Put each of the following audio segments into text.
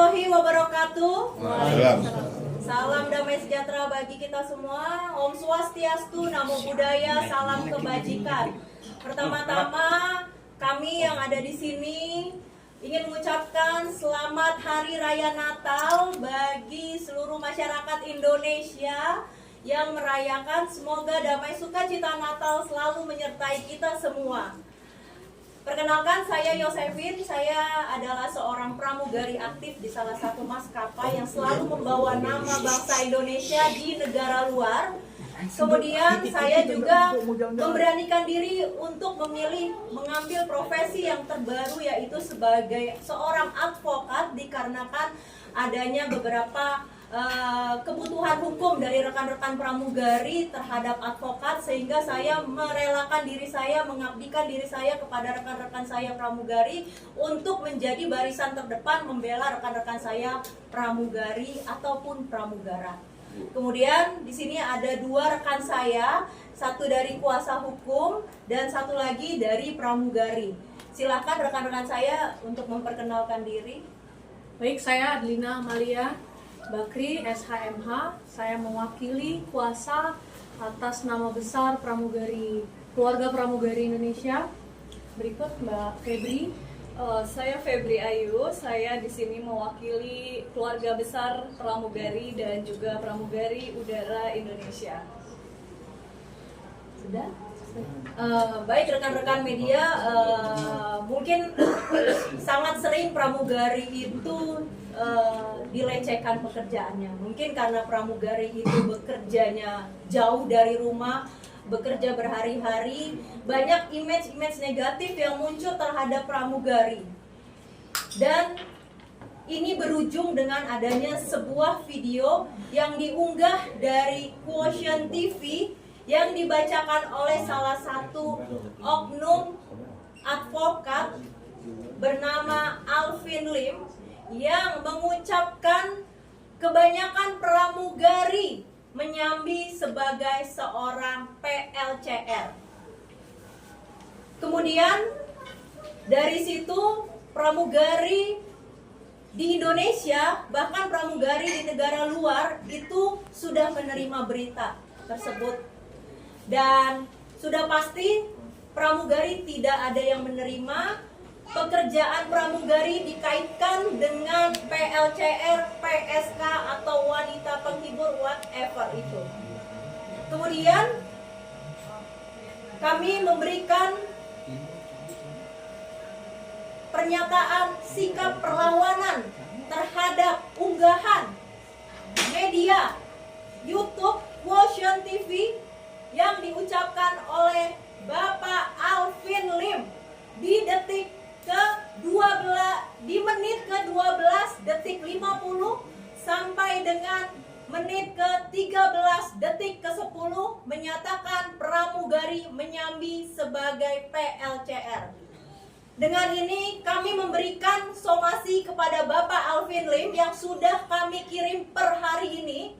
warahmatullahi wabarakatuh. Waalaikumsalam. Salam damai sejahtera bagi kita semua. Om Swastiastu, Namo Buddhaya, salam kebajikan. Pertama-tama kami yang ada di sini ingin mengucapkan selamat Hari Raya Natal bagi seluruh masyarakat Indonesia yang merayakan. Semoga damai sukacita Natal selalu menyertai kita semua. Perkenalkan, saya Yosefin. Saya adalah seorang pramugari aktif di salah satu maskapai yang selalu membawa nama bangsa Indonesia di negara luar. Kemudian saya juga memberanikan diri untuk mengambil profesi yang terbaru, yaitu sebagai seorang advokat, dikarenakan adanya beberapa kebutuhan hukum dari rekan-rekan pramugari terhadap advokat, sehingga saya merelakan diri saya, mengabdikan diri saya kepada rekan-rekan saya pramugari untuk menjadi barisan terdepan membela rekan-rekan saya pramugari ataupun pramugara. Kemudian di sini ada dua rekan saya, satu dari kuasa hukum dan satu lagi dari pramugari. Silakan rekan-rekan saya untuk memperkenalkan diri. Baik, saya Adlina Amalia Bakri, SHMH. Saya mewakili kuasa atas nama besar pramugari, keluarga pramugari Indonesia. Berikut Mbak Febri. Saya Febri Ayu. Saya di sini mewakili keluarga besar pramugari dan juga pramugari udara Indonesia. Sudah? Baik rekan-rekan media, mungkin sangat sering pramugari itu dilecehkan pekerjaannya. Mungkin karena pramugari itu bekerjanya jauh dari rumah, bekerja berhari-hari, banyak image-image negatif yang muncul terhadap pramugari. Dan ini berujung dengan adanya sebuah video yang diunggah dari Quotient TV yang dibacakan oleh salah satu oknum advokat bernama Alvin Lim, yang mengucapkan kebanyakan pramugari menyambi sebagai seorang PLCR. Kemudian dari situ pramugari di Indonesia, bahkan pramugari di negara luar itu sudah menerima berita tersebut. Dan sudah pasti pramugari tidak ada yang menerima. Pekerjaan pramugari dikaitkan dengan PLCR, PSK atau wanita penghibur, whatever itu. Kemudian kami memberikan pernyataan sikap perlawanan terhadap unggahan media YouTube Quotient TV yang diucapkan oleh Bapak Alvin Lim di menit ke-12 detik 50 sampai dengan menit ke-13 detik ke-10 menyatakan pramugari menyambi sebagai PLCR. Dengan ini kami memberikan somasi kepada Bapak Alvin Lim yang sudah kami kirim per hari ini.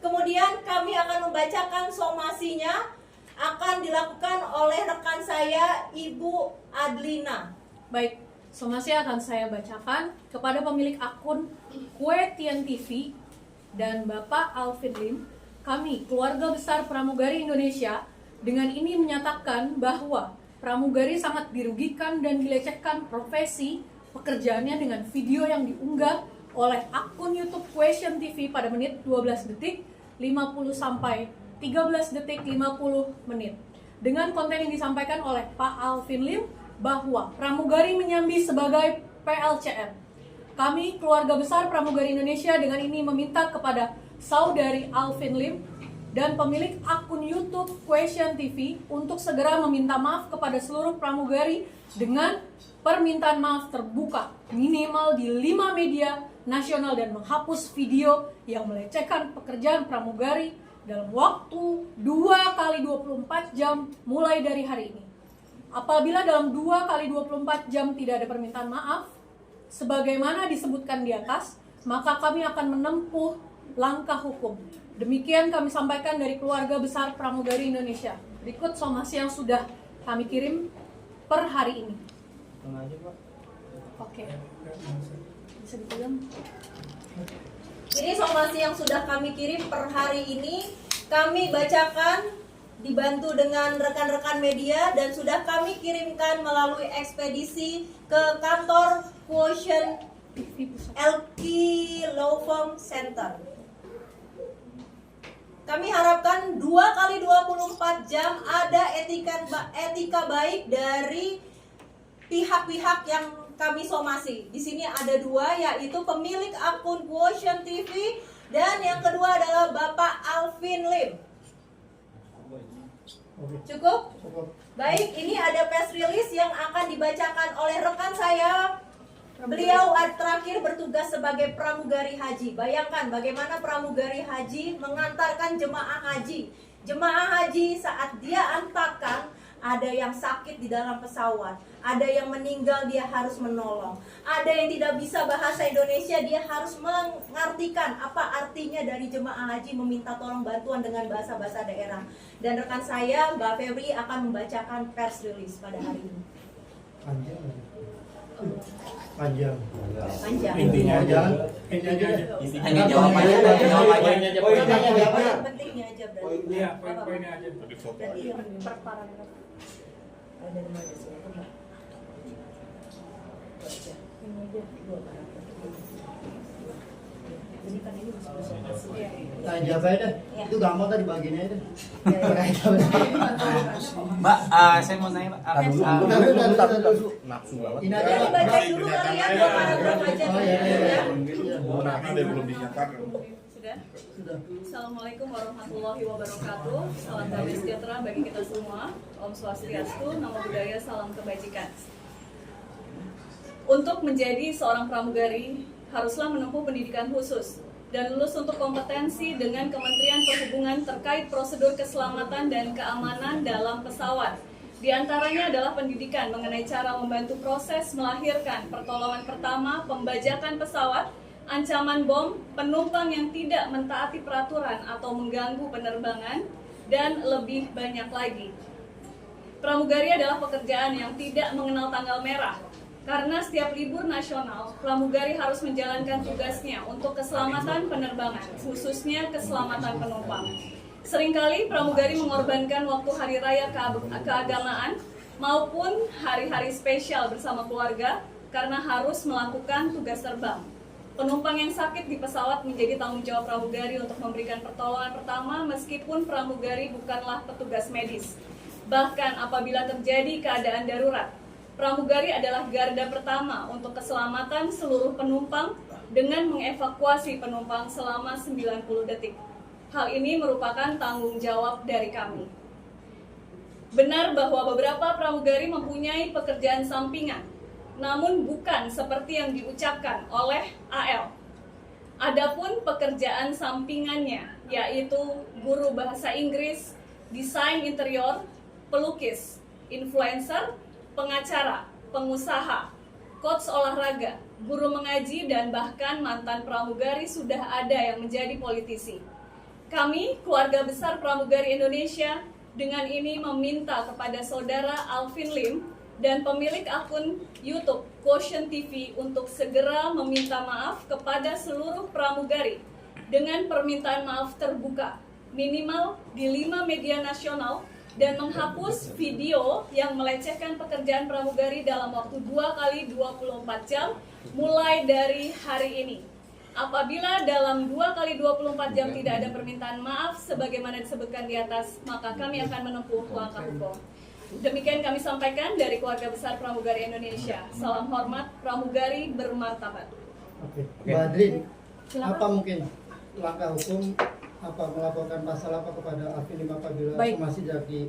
Kemudian kami akan membacakan somasinya, akan dilakukan oleh rekan saya, Ibu Adlina. Baik, somasi akan saya bacakan kepada pemilik akun Quotient TV dan Bapak Alvin Lim. Kami, keluarga besar pramugari Indonesia, dengan ini menyatakan bahwa pramugari sangat dirugikan dan dilecehkan profesi pekerjaannya dengan video yang diunggah oleh akun YouTube Quotient TV pada menit 12 detik 50 sampai 13 detik 50 menit. Dengan konten yang disampaikan oleh Pak Alvin Lim bahwa pramugari menyambi sebagai PLCR. Kami, keluarga besar pramugari Indonesia, dengan ini meminta kepada saudari Alvin Lim dan pemilik akun YouTube Quotient TV untuk segera meminta maaf kepada seluruh pramugari dengan permintaan maaf terbuka minimal di 5 media nasional dan menghapus video yang melecehkan pekerjaan pramugari dalam waktu 2 kali 24 jam mulai dari hari ini. Apabila dalam 2 kali 24 jam tidak ada permintaan maaf sebagaimana disebutkan di atas, maka kami akan menempuh langkah hukum. Demikian kami sampaikan dari keluarga besar pramugari Indonesia. Berikut somasi yang sudah kami kirim per hari ini. Oke. Bisa dipegang. Ini somasi yang sudah kami kirim per hari ini. Kami bacakan dibantu dengan rekan-rekan media dan sudah kami kirimkan melalui ekspedisi ke kantor Quotient LQ Law Firm Center. Kami harapkan 2 kali 24 jam ada etika baik dari pihak-pihak yang kami somasi. Di sini ada 2, yaitu pemilik akun Quotient TV dan yang kedua adalah Bapak Alvin Lim. Cukup? Baik, ini ada press release yang akan dibacakan oleh rekan saya. Beliau terakhir bertugas sebagai pramugari haji. Bayangkan bagaimana pramugari haji mengantarkan jemaah haji. Jemaah haji saat dia antarkan, ada yang sakit di dalam pesawat, ada yang meninggal, dia harus menolong, ada yang tidak bisa bahasa Indonesia, dia harus mengartikan apa artinya dari jemaah haji meminta tolong bantuan dengan bahasa-bahasa daerah. Dan rekan saya Mbak Febri akan membacakan press release pada hari ini. Panjang. Intinya aja. Hanya jawabannya pentingnya aja berarti. Poin-poinnya aja. Berarti yang per paragraf. Dari mana sih? Ini aja 2 paragraf. Jadi kan ini Nah, jawab aja. Itu gampang tadi bagiannya itu. Mbak, saya mau nanya, Pak. Nafsu Ini aja dibaca dulu kalian 2 paragraf aja. Belum dinyatakan. Sudah? Assalamualaikum warahmatullahi wabarakatuh. Salam damai sejahtera bagi kita semua. Om Swastiastu, Namo Buddhaya, salam kebajikan. Untuk menjadi seorang pramugari, haruslah menempuh pendidikan khusus dan lulus untuk kompetensi dengan Kementerian Perhubungan terkait prosedur keselamatan dan keamanan dalam pesawat. Di antaranya adalah pendidikan mengenai cara membantu proses melahirkan, pertolongan pertama, pembajakan pesawat, ancaman bom, penumpang yang tidak mentaati peraturan atau mengganggu penerbangan, dan lebih banyak lagi. Pramugari adalah pekerjaan yang tidak mengenal tanggal merah. Karena setiap libur nasional, pramugari harus menjalankan tugasnya untuk keselamatan penerbangan, khususnya keselamatan penumpang. Seringkali pramugari mengorbankan waktu hari raya keagamaan maupun hari-hari spesial bersama keluarga karena harus melakukan tugas terbang. Penumpang yang sakit di pesawat menjadi tanggung jawab pramugari untuk memberikan pertolongan pertama meskipun pramugari bukanlah petugas medis. Bahkan apabila terjadi keadaan darurat, pramugari adalah garda pertama untuk keselamatan seluruh penumpang dengan mengevakuasi penumpang selama 90 detik. Hal ini merupakan tanggung jawab dari kami. Benar bahwa beberapa pramugari mempunyai pekerjaan sampingan, namun bukan seperti yang diucapkan oleh AL. Adapun pekerjaan sampingannya, yaitu guru bahasa Inggris, desain interior, pelukis, influencer, pengacara, pengusaha, coach olahraga, guru mengaji, dan bahkan mantan pramugari sudah ada yang menjadi politisi. Kami, keluarga besar pramugari Indonesia, dengan ini meminta kepada saudara Alvin Lim dan pemilik akun YouTube Quotient TV untuk segera meminta maaf kepada seluruh pramugari dengan permintaan maaf terbuka, minimal di 5 media nasional, dan menghapus video yang melecehkan pekerjaan pramugari dalam waktu 2 kali 24 jam mulai dari hari ini. Apabila dalam 2 kali 24 jam tidak ada permintaan maaf sebagaimana disebutkan di atas, maka kami akan menempuh langkah hukum. Demikian kami sampaikan dari keluarga besar pramugari Indonesia. Salam hormat, pramugari bermartabat. Oke. Mbak Adrin, apa mungkin langkah hukum apa melaporkan pasal apa kepada Alvin Lim apabila masih jadi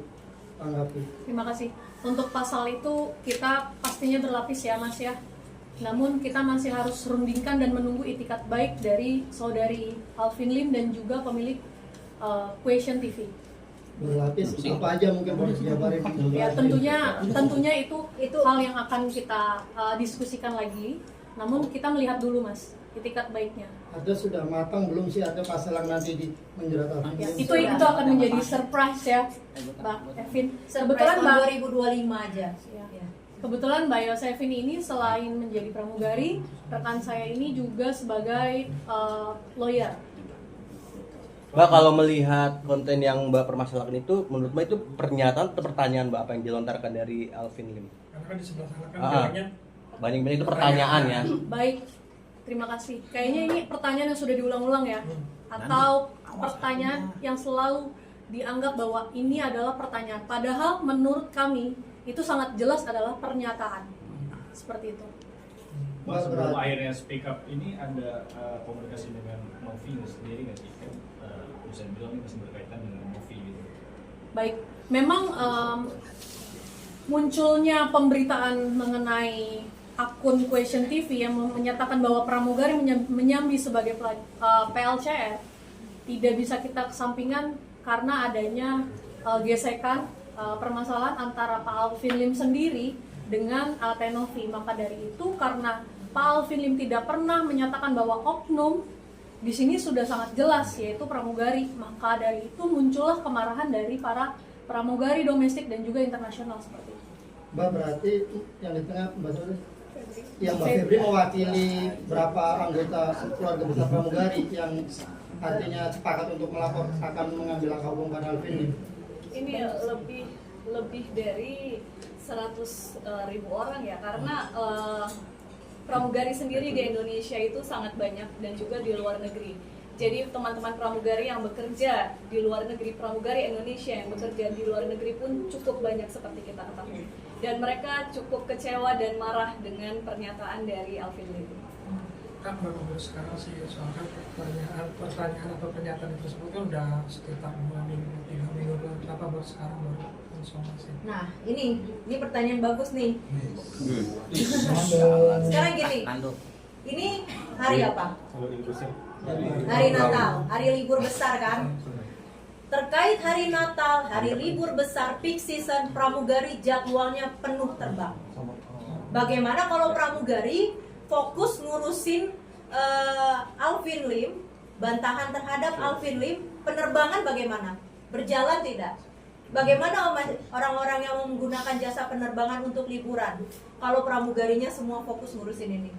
tanggapi? Terima kasih. Untuk pasal itu kita pastinya berlapis ya Mas ya. Namun kita masih harus rundingkan dan menunggu itikat baik dari saudari Alvin Lim dan juga pemilik Quotient TV. Berlapis apa aja mungkin boleh dijabarin? Ya tentunya itu hal yang akan kita diskusikan lagi. Namun kita melihat dulu Mas itikat baiknya. Ada sudah matang belum sih ada pasal yang nanti di menjerat Alvin Ya, Lim? itu akan menjadi surprise ya, Mbak Evin. Kebetulan 2025 aja. Ya. Kebetulan Mbak Yosefin ini selain menjadi pramugari, rekan saya ini juga sebagai lawyer. Mbak, kalau melihat konten yang Mbak permasalahkan itu, menurut Mbak itu pernyataan atau pertanyaan Mbak apa yang dilontarkan dari Alvin Lim? Karena kan di sebelah sana kan Banyak itu pertanyaan ya. Baik, terima kasih. Kayaknya ini pertanyaan yang sudah diulang-ulang ya, atau pertanyaan yang selalu dianggap bahwa ini adalah pertanyaan. Padahal menurut kami itu sangat jelas adalah pernyataan. Seperti itu. Mas, sebelum akhirnya speak up ini ada komunikasi dengan Novi sendiri nggak sih? Kan bisa bilang ini masih berkaitan dengan Novi gitu. Baik, memang munculnya pemberitaan mengenai akun Question TV yang menyatakan bahwa pramugari menyambi sebagai PLCR tidak bisa kita kesampingkan karena adanya gesekan permasalahan antara Pak Alvin Lim sendiri dengan Tenovi. Maka dari itu, karena Pak Alvin Lim tidak pernah menyatakan bahwa oknum di sini sudah sangat jelas, yaitu pramugari, maka dari itu muncullah kemarahan dari para pramugari domestik dan juga internasional seperti itu. Mbak, berarti yang di tengah Mbak Solis, yang Mbak Febri mewakili berapa anggota keluarga besar pramugari yang artinya sepakat untuk melapor akan mengambil langkah hukum pada Alvin Lim? Ini lebih dari 100.000 orang ya, karena pramugari sendiri di Indonesia itu sangat banyak dan juga di luar negeri. Jadi teman-teman pramugari yang bekerja di luar negeri, pramugari Indonesia yang bekerja di luar negeri pun cukup banyak seperti kita ketahui. Dan mereka cukup kecewa dan marah dengan pernyataan dari Alvin Lim. kan baru sekarang sih, soalnya pertanyaan atau pernyataan tersebut kan udah sekitar 2 minggu, 3 minggu, kenapa baru sekarang baru konsumsi? Nah, ini pertanyaan bagus nih. Sekarang gini, ini hari apa? Hari Natal, hari libur besar kan? Terkait hari Natal, hari libur besar, peak season, pramugari jadwalnya penuh terbang. Bagaimana kalau pramugari fokus ngurusin Alvin Lim, bantahan terhadap Alvin Lim, penerbangan bagaimana? Berjalan tidak? Bagaimana orang-orang yang menggunakan jasa penerbangan untuk liburan kalau pramugarinya semua fokus ngurusin ini?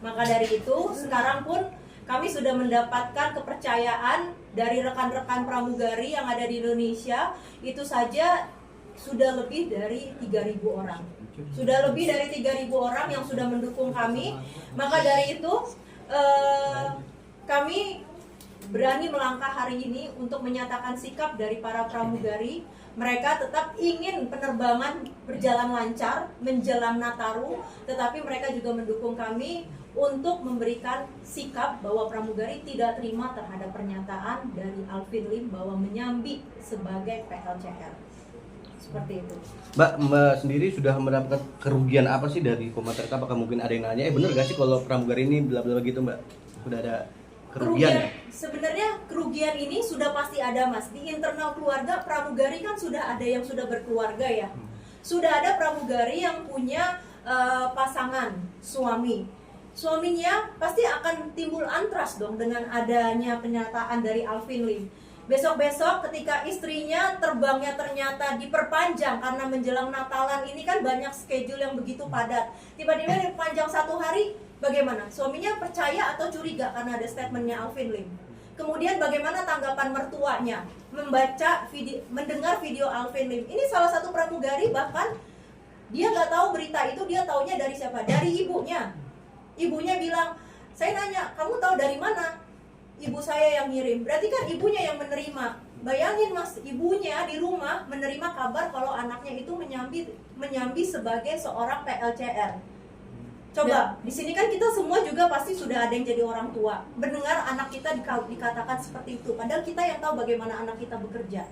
Maka dari itu, sekarang pun kami sudah mendapatkan kepercayaan dari rekan-rekan pramugari yang ada di Indonesia. Itu saja sudah lebih dari 3.000 orang. Sudah lebih dari 3.000 orang yang sudah mendukung kami. Maka dari itu kami berani melangkah hari ini untuk menyatakan sikap dari para pramugari. Mereka tetap ingin penerbangan berjalan lancar menjelang Nataru, tetapi mereka juga mendukung kami untuk memberikan sikap bahwa pramugari tidak terima terhadap pernyataan dari Alvin Lim bahwa menyambi sebagai PLCR. Seperti itu. Mbak sendiri sudah mendapatkan kerugian apa sih dari komentar? Apakah mungkin ada yang nanya, bener gak sih kalau pramugari ini bla bla gitu, Mbak? Sudah ada kerugian ya? Sebenarnya kerugian ini sudah pasti ada, Mas. Di internal keluarga pramugari kan sudah ada yang sudah berkeluarga ya. Sudah ada pramugari yang punya pasangan, suaminya pasti akan timbul antras dong dengan adanya pernyataan dari Alvin Lim. Besok-besok ketika istrinya terbangnya ternyata diperpanjang karena menjelang Natalan ini kan banyak schedule yang begitu padat. Tiba-tiba diperpanjang 1 hari, bagaimana? Suaminya percaya atau curiga karena ada statementnya Alvin Lim. Kemudian bagaimana tanggapan mertuanya mendengar video Alvin Lim. Ini salah satu pramugari bahkan dia nggak tahu berita itu, dia taunya dari siapa? Dari ibunya. Ibunya bilang, saya nanya, kamu tahu dari mana? Ibu saya yang ngirim. Berarti kan ibunya yang menerima. Bayangin Mas, ibunya di rumah menerima kabar kalau anaknya itu menyambi sebagai seorang PLCR. Coba, di sini kan kita semua juga pasti sudah ada yang jadi orang tua. Mendengar anak kita dikatakan seperti itu, padahal kita yang tahu bagaimana anak kita bekerja.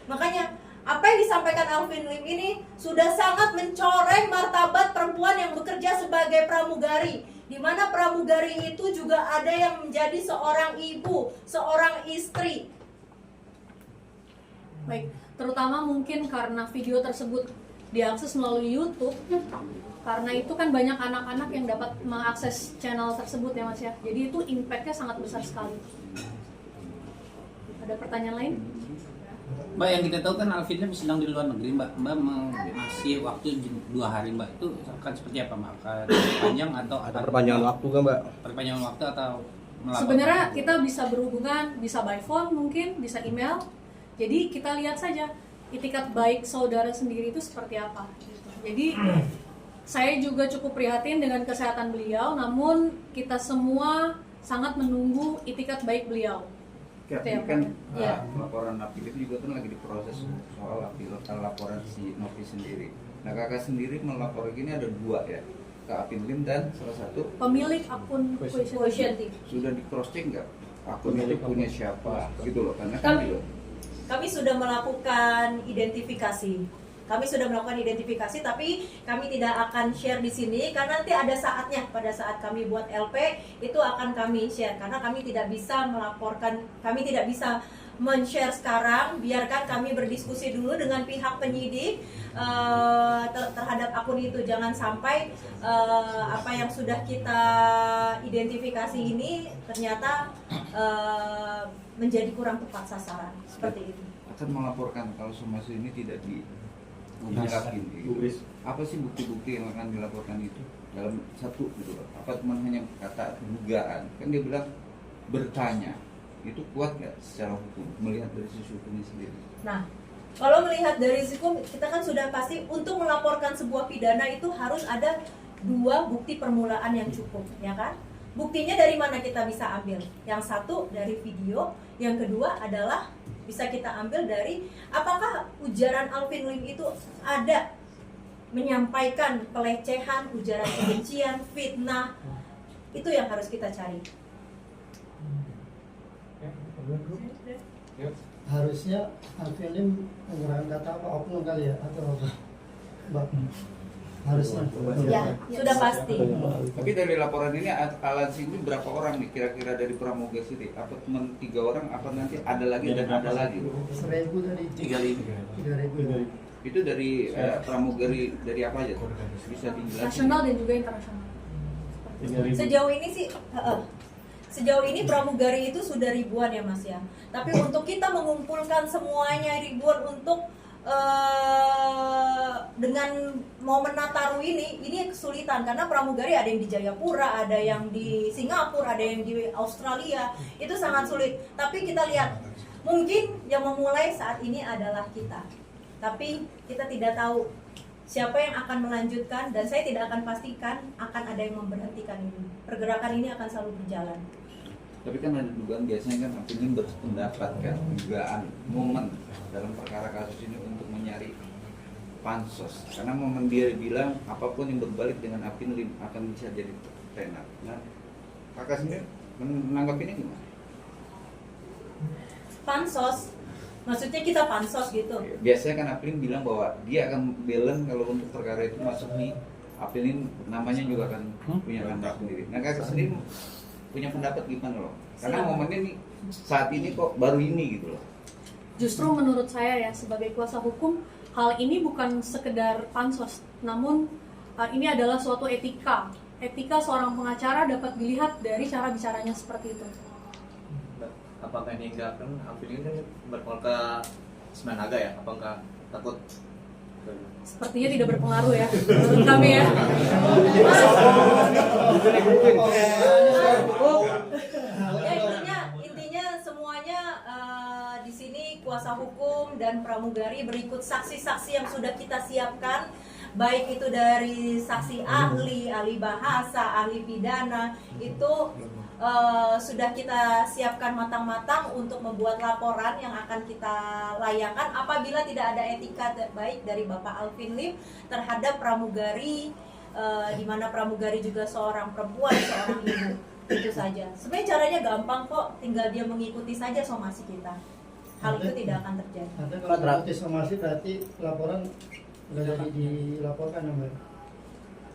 Makanya apa yang disampaikan Alvin Lim ini sudah sangat mencoreng martabat perempuan yang bekerja sebagai pramugari, di mana pramugari itu juga ada yang menjadi seorang ibu, seorang istri. Baik, terutama mungkin karena video tersebut diakses melalui YouTube, karena itu kan banyak anak-anak yang dapat mengakses channel tersebut ya Mas ya. Jadi itu impact-nya sangat besar sekali. Ada pertanyaan lain? Mbak, yang kita tahu kan Alvin Lim sedang di luar negeri, Mbak. Mbak masih waktu 2 hari, Mbak. Itu akan seperti apa, Mbak? Akan panjang atau Ada perpanjangan waktu kan, Mbak? perpanjangan waktu atau melaporkan? Sebenarnya kita bisa berhubungan, bisa by phone mungkin, bisa email. Jadi kita lihat saja itikat baik saudara sendiri itu seperti apa. Gitu. Jadi saya juga cukup prihatin dengan kesehatan beliau, namun kita semua sangat menunggu itikat baik beliau. Ya, Itu yang kan penting. Ya. laporan Napi itu juga kan lagi diproses soal laporan si Novi sendiri. Nah kakak sendiri melapor gini ada 2 ya, ke Alvin Lim dan salah satu Pemilik akun Question TV. sudah di cross check nggak akun itu punya siapa gitu loh, karena kan Kami sudah melakukan identifikasi. Tapi kami tidak akan share di sini karena nanti ada saatnya pada saat kami buat LP itu akan kami share karena kami tidak bisa melaporkan, kami tidak bisa men-share sekarang. Biarkan kami berdiskusi dulu dengan pihak penyidik terhadap akun itu. Jangan sampai apa yang sudah kita identifikasi ini ternyata menjadi kurang tepat sasaran seperti itu. akan melaporkan kalau somasi ini tidak ditanggapi gitu. Apa sih bukti-bukti yang akan dilaporkan itu dalam satu gitu loh? Apa cuma hanya kata dugaan? Kan dia bilang bertanya. Itu kuat nggak secara hukum melihat dari sisi hukumnya sendiri? Nah, kalau melihat dari sisi hukum kita kan sudah pasti untuk melaporkan sebuah pidana itu harus ada 2 bukti permulaan yang cukup, ya kan? Buktinya dari mana kita bisa ambil? Yang satu dari video, yang kedua adalah bisa kita ambil dari apakah ujaran Alvin Lim itu ada menyampaikan pelecehan, ujaran kebencian, fitnah. Itu yang harus kita cari. Harusnya Alvin Lim menggunakan kata apa, oknum kali ya, atau apa? Mbak, harusnya. Ya, sudah pasti. Tapi dari laporan ini aliansi ini berapa orang nih kira-kira dari Pramuga City? Apa cuma 3 orang? Apa nanti ada lagi dan ada lagi? 1.000 dari 3.000. Itu dari pramugari dari apa aja? Bisa dijelaskan? nasional dan juga internasional. Sejauh ini pramugari itu sudah ribuan ya Mas ya. Tapi untuk kita mengumpulkan semuanya ribuan untuk dengan momen Nataru ini kesulitan karena pramugari ada yang di Jayapura, ada yang di Singapura, ada yang di Australia. Itu sangat sulit. Tapi kita lihat mungkin yang memulai saat ini adalah kita. Tapi kita tidak tahu siapa yang akan melanjutkan dan saya tidak akan pastikan akan ada yang memberhentikan ini. Pergerakan ini akan selalu berjalan. Tapi kan ada dugaan biasanya kan Alvin Lim berpendapat kan dugaan momen dalam perkara kasus ini untuk mencari pansos karena momen dia bilang apapun yang berbalik dengan Alvin Lim akan bisa jadi tenar. Nah, kakak sendiri menanggapi ini gimana? Pansos, maksudnya kita pansos gitu. Biasanya kan Alvin Lim bilang bahwa dia akan belen kalau untuk perkara itu masuk nih Alvin Lim namanya juga akan punya pendapat sendiri. Nah kakak sendiri punya pendapat gimana loh? Karena momennya nih saat ini kok baru ini gitu loh. Justru menurut saya ya sebagai kuasa hukum hal ini bukan sekedar pansos, namun ini adalah suatu etika. Etika seorang pengacara dapat dilihat dari cara bicaranya seperti itu. Apakah ini enggak kan Alvin Lim kan berpengaruh ke Semanaga ya? Apakah takut? Sepertinya tidak berpengaruh ya menurut kami ya. Intinya semuanya di sini kuasa hukum dan pramugari berikut saksi-saksi yang sudah kita siapkan, baik itu dari saksi ahli bahasa, ahli pidana, itu sudah kita siapkan matang-matang untuk membuat laporan yang akan kita layangkan apabila tidak ada etika baik dari Bapak Alvin Lim terhadap pramugari, di mana pramugari juga seorang perempuan, seorang ibu. Itu saja. Sebenarnya caranya gampang kok, tinggal dia mengikuti saja somasi kita. Hal itu tidak akan terjadi. Nanti kalau mengikuti somasi berarti laporan sudah jadi dilaporkan ya Mbak?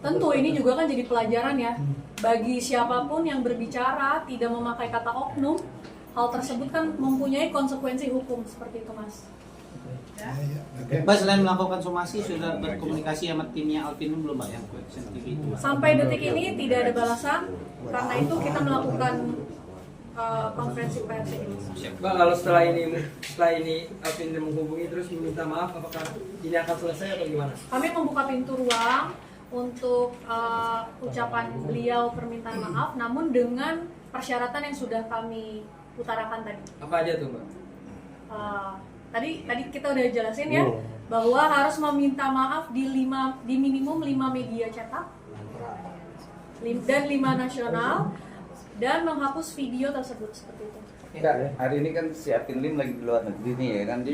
Tentu ini juga kan jadi pelajaran ya bagi siapapun yang berbicara tidak memakai kata oknum, hal tersebut kan mempunyai konsekuensi hukum seperti itu Mas. Mbak, selain melakukan somasi sudah berkomunikasi sama timnya Alvin Lim belum Mbak yang Question TV itu? Sampai detik ini tidak ada balasan, karena itu kita melakukan konferensi pers ini. Mbak, kalau setelah ini Alvin menghubungi terus meminta maaf, apakah ini akan selesai atau gimana? Kami membuka pintu ruang untuk ucapan beliau permintaan maaf, namun dengan persyaratan yang sudah kami utarakan tadi. Apa aja tuh, Mbak? Tadi kita udah jelasin ya, bahwa harus meminta maaf di minimum 5 media cetak dan 5 nasional, dan menghapus video tersebut seperti itu. Enggak, hari ini kan si Alvin Lim lagi di luar negeri nih ya kan, dia